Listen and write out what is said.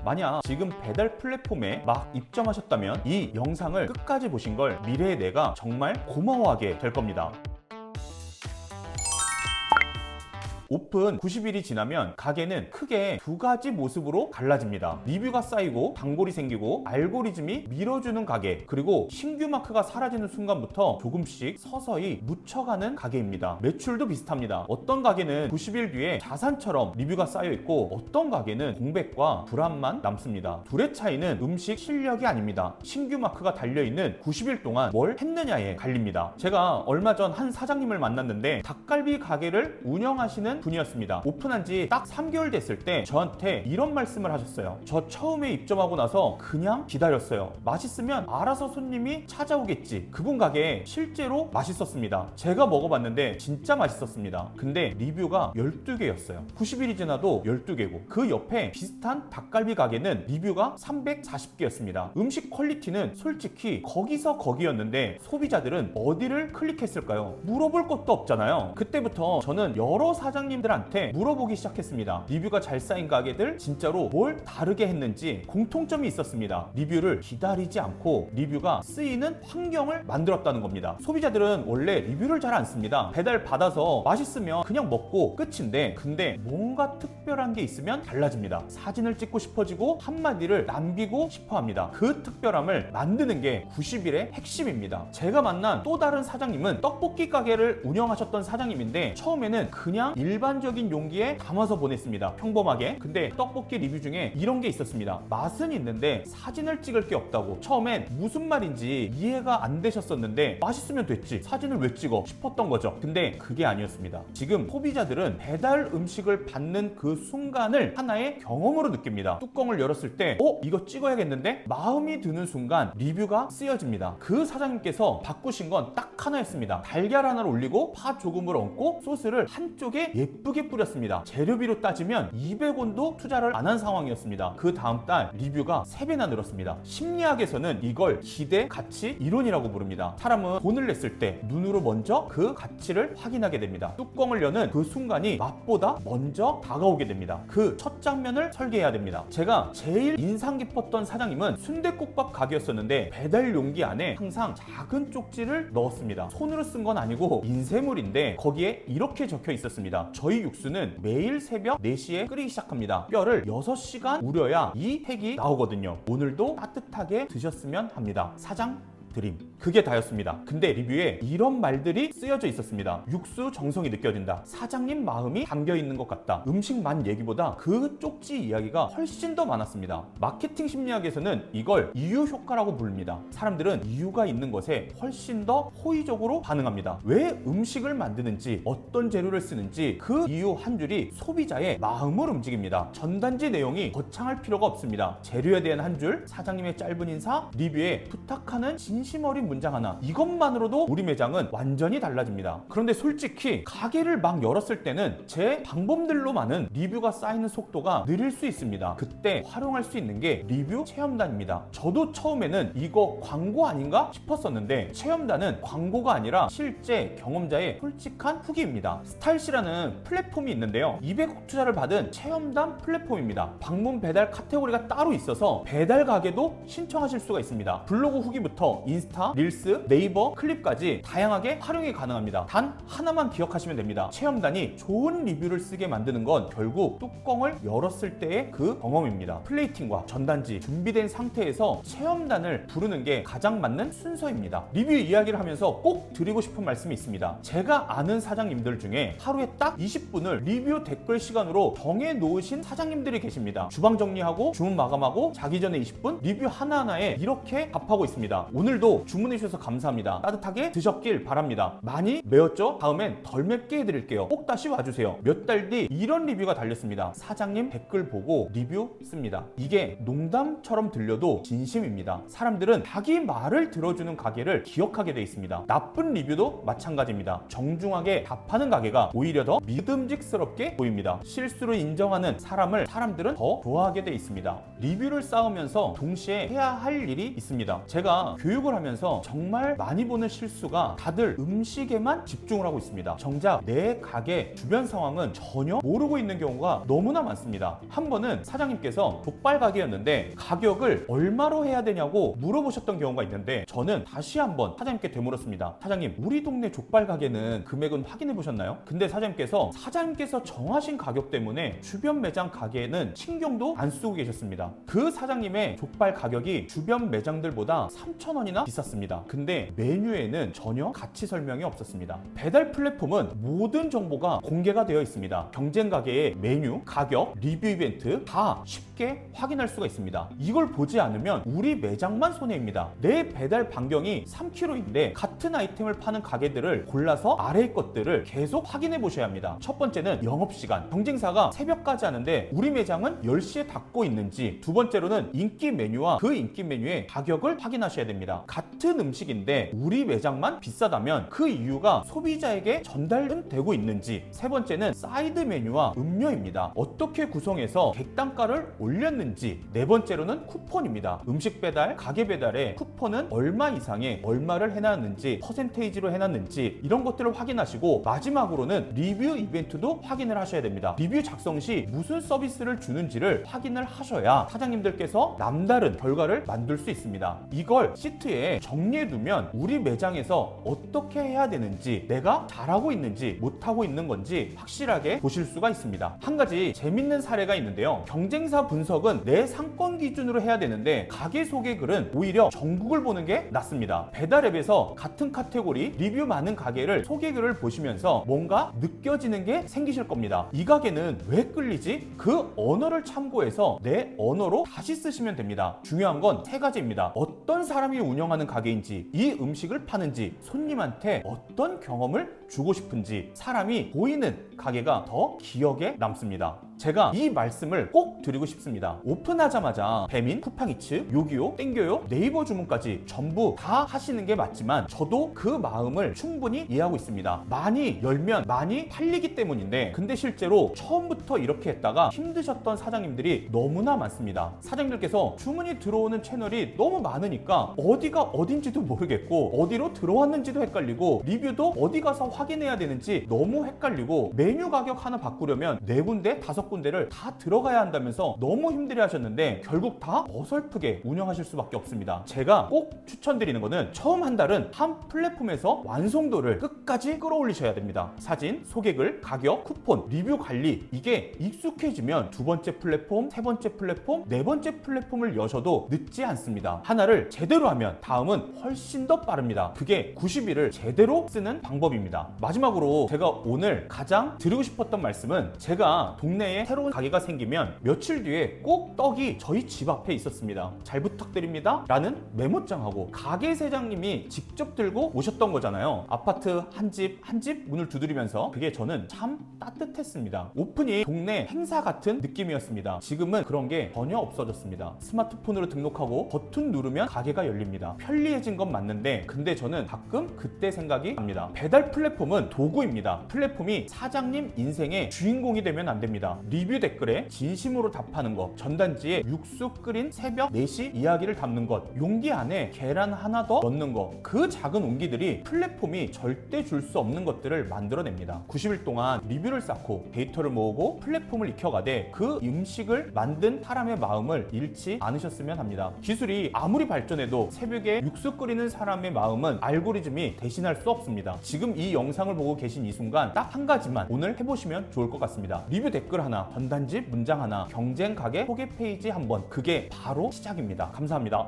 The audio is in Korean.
만약 지금 배달 플랫폼에 막 입점하셨다면 이 영상을 끝까지 보신 걸 미래의 내가 정말 고마워하게 될 겁니다. 오픈 90일이 지나면 가게는 크게 두 가지 모습으로 갈라집니다. 리뷰가 쌓이고 단골이 생기고 알고리즘이 밀어주는 가게, 그리고 신규 마크가 사라지는 순간부터 조금씩 서서히 묻혀가는 가게입니다. 매출도 비슷합니다. 어떤 가게는 90일 뒤에 자산처럼 리뷰가 쌓여있고 어떤 가게는 공백과 불안만 남습니다. 둘의 차이는 음식 실력이 아닙니다. 신규 마크가 달려있는 90일 동안 뭘 했느냐에 갈립니다. 제가 얼마 전 한 사장님을 만났는데 닭갈비 가게를 운영하시는 분이었습니다. 오픈한 지 딱 3개월 됐을 때 저한테 이런 말씀을 하셨어요. 저 처음에 입점하고 나서 그냥 기다렸어요. 맛있으면 알아서 손님이 찾아오겠지. 그분 가게 실제로 맛있었습니다. 제가 먹어봤는데 진짜 맛있었습니다. 근데 리뷰가 12개였어요. 90일이 지나도 12개고 그 옆에 비슷한 닭갈비 가게는 리뷰가 340개였습니다. 음식 퀄리티는 솔직히 거기서 거기였는데 소비자들은 어디를 클릭했을까요? 물어볼 것도 없잖아요. 그때부터 저는 여러 사장님들한테 물어보기 시작했습니다. 리뷰가 잘 쌓인 가게들 진짜로 뭘 다르게 했는지 공통점이 있었습니다. 리뷰를 기다리지 않고 리뷰가 쓰이는 환경을 만들었다는 겁니다. 소비자들은 원래 리뷰를 잘 안 씁니다. 배달 받아서 맛있으면 그냥 먹고 끝인데, 근데 뭔가 특별한 게 있으면 달라집니다. 사진을 찍고 싶어지고 한마디를 남기고 싶어 합니다. 그 특별함을 만드는 게 90일의 핵심입니다. 제가 만난 또 다른 사장님은 떡볶이 가게를 운영하셨던 사장님인데 처음에는 그냥 일반적인 용기에 담아서 보냈습니다. 평범하게. 근데 떡볶이 리뷰 중에 이런 게 있었습니다. 맛은 있는데 사진을 찍을 게 없다고. 처음엔 무슨 말인지 이해가 안 되셨었는데 맛있으면 됐지, 사진을 왜 찍어 싶었던 거죠. 근데 그게 아니었습니다. 지금 소비자들은 배달 음식을 받는 그 순간을 하나의 경험으로 느낍니다. 뚜껑을 열었을 때 이거 찍어야겠는데 마음이 드는 순간 리뷰가 쓰여집니다. 그 사장님께서 바꾸신 건 딱 하나였습니다. 달걀 하나를 올리고 파 조금을 얹고 소스를 한쪽에 예쁘게 뿌렸습니다. 재료비로 따지면 200원도 투자를 안 한 상황이었습니다. 그 다음 달 리뷰가 3배나 늘었습니다. 심리학에서는 이걸 기대 가치 이론이라고 부릅니다. 사람은 돈을 냈을 때 눈으로 먼저 그 가치를 확인하게 됩니다. 뚜껑을 여는 그 순간이 맛보다 먼저 다가오게 됩니다. 그 첫 장면을 설계해야 됩니다. 제가 제일 인상 깊었던 사장님은 순댓국밥 가게였었는데 배달 용기 안에 항상 작은 쪽지를 넣었습니다. 손으로 쓴 건 아니고 인쇄물인데 거기에 이렇게 적혀 있었습니다. 저희 육수는 매일 새벽 4시에 끓이기 시작합니다. 뼈를 6시간 우려야 이 팩이 나오거든요. 오늘도 따뜻하게 드셨으면 합니다. 사장 드림. 그게 다였습니다. 근데 리뷰에 이런 말들이 쓰여져 있었습니다. 육수 정성이 느껴진다. 사장님 마음이 담겨 있는 것 같다. 음식만 얘기보다 그 쪽지 이야기가 훨씬 더 많았습니다. 마케팅 심리학에서는 이걸 이유 효과라고 부릅니다. 사람들은 이유가 있는 것에 훨씬 더 호의적으로 반응합니다. 왜 음식을 만드는지, 어떤 재료를 쓰는지 그 이유 한 줄이 소비자의 마음을 움직입니다. 전단지 내용이 거창할 필요가 없습니다. 재료에 대한 한 줄, 사장님의 짧은 인사, 리뷰에 부탁하는 진심 어린 문장 하나, 이것만으로도 우리 매장은 완전히 달라집니다. 그런데 솔직히 가게를 막 열었을 때는 제 방법들로만은 리뷰가 쌓이는 속도가 느릴 수 있습니다. 그때 활용할 수 있는 게 리뷰 체험단입니다. 저도 처음에는 이거 광고 아닌가 싶었었는데 체험단은 광고가 아니라 실제 경험자의 솔직한 후기입니다. 스타일시라는 플랫폼이 있는데요, 200억 투자를 받은 체험단 플랫폼입니다. 방문 배달 카테고리가 따로 있어서 배달 가게도 신청하실 수가 있습니다. 블로그 후기부터 인스타, 릴스, 네이버, 클립까지 다양하게 활용이 가능합니다. 단 하나만 기억하시면 됩니다. 체험단이 좋은 리뷰를 쓰게 만드는 건 결국 뚜껑을 열었을 때의 그 경험입니다. 플레이팅과 전단지 준비된 상태에서 체험단을 부르는 게 가장 맞는 순서입니다. 리뷰 이야기를 하면서 꼭 드리고 싶은 말씀이 있습니다. 제가 아는 사장님들 중에 하루에 딱 20분을 리뷰 댓글 시간으로 정해 놓으신 사장님들이 계십니다. 주방 정리하고 주문 마감하고 자기 전에 20분 리뷰 하나하나에 이렇게 답하고 있습니다. 오늘도 주문해 주셔서 감사합니다. 따뜻하게 드셨길 바랍니다. 많이 매웠죠? 다음엔 덜 맵게 해드릴게요. 꼭 다시 와주세요. 몇 달 뒤 이런 리뷰가 달렸습니다. 사장님 댓글 보고 리뷰 씁니다. 이게 농담처럼 들려도 진심입니다. 사람들은 자기 말을 들어주는 가게를 기억하게 돼 있습니다. 나쁜 리뷰도 마찬가지입니다. 정중하게 답하는 가게가 오히려 더 믿음직스럽게 보입니다. 실수를 인정하는 사람들은 더 좋아하게 돼 있습니다. 리뷰를 쌓으면서 동시에 해야 할 일이 있습니다. 제가 교육을 운영을 하면서 정말 많이 보는 실수가 다들 음식에만 집중을 하고 있습니다. 정작 내 가게 주변 상황은 전혀 모르고 있는 경우가 너무나 많습니다. 한 번은 사장님께서 족발 가게였는데 가격을 얼마로 해야 되냐고 물어보셨던 경우가 있는데, 저는 다시 한번 사장님께 되물었습니다. 사장님, 우리 동네 족발 가게는 금액은 확인해 보셨나요? 근데 사장님께서 정하신 가격 때문에 주변 매장 가게에는 신경도 안 쓰고 계셨습니다. 그 사장님의 족발 가격이 주변 매장들보다 3,000원이나 비쌌습니다. 근데 메뉴에는 전혀 가치 설명이 없었습니다. 배달 플랫폼은 모든 정보가 공개가 되어 있습니다. 경쟁 가게의 메뉴, 가격, 리뷰 이벤트 다 쉽게 확인할 수가 있습니다. 이걸 보지 않으면 우리 매장만 손해입니다. 내 배달 반경이 3km인데 같은 아이템을 파는 가게들을 골라서 아래의 것들을 계속 확인해 보셔야 합니다. 첫 번째는 영업시간. 경쟁사가 새벽까지 하는데 우리 매장은 10시에 닫고 있는지, 두 번째로는 인기 메뉴와 그 인기 메뉴의 가격을 확인하셔야 됩니다. 같은 음식인데 우리 매장만 비싸다면 그 이유가 소비자에게 전달은 되고 있는지, 세 번째는 사이드 메뉴와 음료입니다. 어떻게 구성해서 객단가를 올렸는지, 네 번째로는 쿠폰입니다. 음식 배달, 가게 배달에 쿠폰은 얼마 이상의 얼마를 해놨는지, 퍼센테이지로 해놨는지, 이런 것들을 확인하시고, 마지막으로는 리뷰 이벤트도 확인을 하셔야 됩니다. 리뷰 작성 시 무슨 서비스를 주는지를 확인을 하셔야 사장님들께서 남다른 결과를 만들 수 있습니다. 이걸 시트에 정리해두면 우리 매장에서 어떻게 해야 되는지, 내가 잘하고 있는지 못하고 있는 건지 확실하게 보실 수가 있습니다. 한 가지 재밌는 사례가 있는데요. 경쟁사 분석은 내 상권 기준으로 해야 되는데 가게 소개 글은 오히려 전국을 보는 게 낫습니다. 배달 앱에서 같은 카테고리 리뷰 많은 가게를 소개 글을 보시면서 뭔가 느껴지는 게 생기실 겁니다. 이 가게는 왜 끌리지? 그 언어를 참고해서 내 언어로 다시 쓰시면 됩니다. 중요한 건 세 가지입니다. 어떤 사람이 운영하는 가게인지, 이 음식을 파는지, 손님한테 어떤 경험을 주고 싶은지, 사람이 보이는 가게가 더 기억에 남습니다. 제가 이 말씀을 꼭 드리고 싶습니다. 오픈하자마자 배민, 쿠팡이츠, 요기요, 땡겨요, 네이버 주문까지 전부 다 하시는 게 맞지만 저도 그 마음을 충분히 이해하고 있습니다. 많이 열면 많이 팔리기 때문인데, 근데 실제로 처음부터 이렇게 했다가 힘드셨던 사장님들이 너무나 많습니다. 사장님들께서 주문이 들어오는 채널이 너무 많으니까 어디가 어딘지도 모르겠고 어디로 들어왔는지도 헷갈리고 리뷰도 어디 가서 확인해야 되는지 너무 헷갈리고, 메뉴 가격 하나 바꾸려면 4군데, 5군데를 다 들어가야 한다면서 너무 힘들어 하셨는데 결국 다 어설프게 운영하실 수밖에 없습니다. 제가 꼭 추천드리는 거는 처음 한 달은 한 플랫폼에서 완성도를 끝까지 끌어올리셔야 됩니다. 사진, 소개글, 가격, 쿠폰, 리뷰 관리, 이게 익숙해지면 두 번째 플랫폼, 세 번째 플랫폼, 네 번째 플랫폼을 여셔도 늦지 않습니다. 하나를 제대로 하면 다음은 훨씬 더 빠릅니다. 그게 90일을 제대로 쓰는 방법입니다. 마지막으로 제가 오늘 가장 드리고 싶었던 말씀은, 제가 동네에 새로운 가게가 생기면 며칠 뒤에 꼭 떡이 저희 집 앞에 있었습니다. 잘 부탁드립니다 라는 메모장하고 가게 사장님이 직접 들고 오셨던 거잖아요. 아파트 한 집 한 집 문을 두드리면서, 그게 저는 참 따뜻했습니다. 오픈이 동네 행사 같은 느낌이었습니다. 지금은 그런 게 전혀 없어졌습니다. 스마트폰으로 등록하고 버튼 누르면 가게가 열립니다. 편리해진 건 맞는데, 근데 저는 가끔 그때 생각이 납니다. 배달 플랫폼은 도구입니다. 플랫폼이 사장님 인생의 주인공이 되면 안 됩니다. 리뷰 댓글에 진심으로 답하는 것, 전단지에 육수 끓인 새벽 4시 이야기를 담는 것, 용기 안에 계란 하나 더 넣는 것, 그 작은 온기들이 플랫폼이 절대 줄 수 없는 것들을 만들어냅니다. 90일 동안 리뷰를 쌓고 데이터를 모으고 플랫폼을 익혀가되 그 음식을 만든 사람의 마음을 잃지 않으셨으면 합니다. 기술이 아무리 발전해도 새벽에 육수 끓이는 사람의 마음은 알고리즘이 대신할 수 없습니다. 지금 이 영상을 보고 계신 이 순간 딱 한 가지만 오늘 해보시면 좋을 것 같습니다. 리뷰 댓글 하나, 전단지 문장 하나, 경쟁 가게 소개 페이지 한번, 그게 바로 시작입니다. 감사합니다.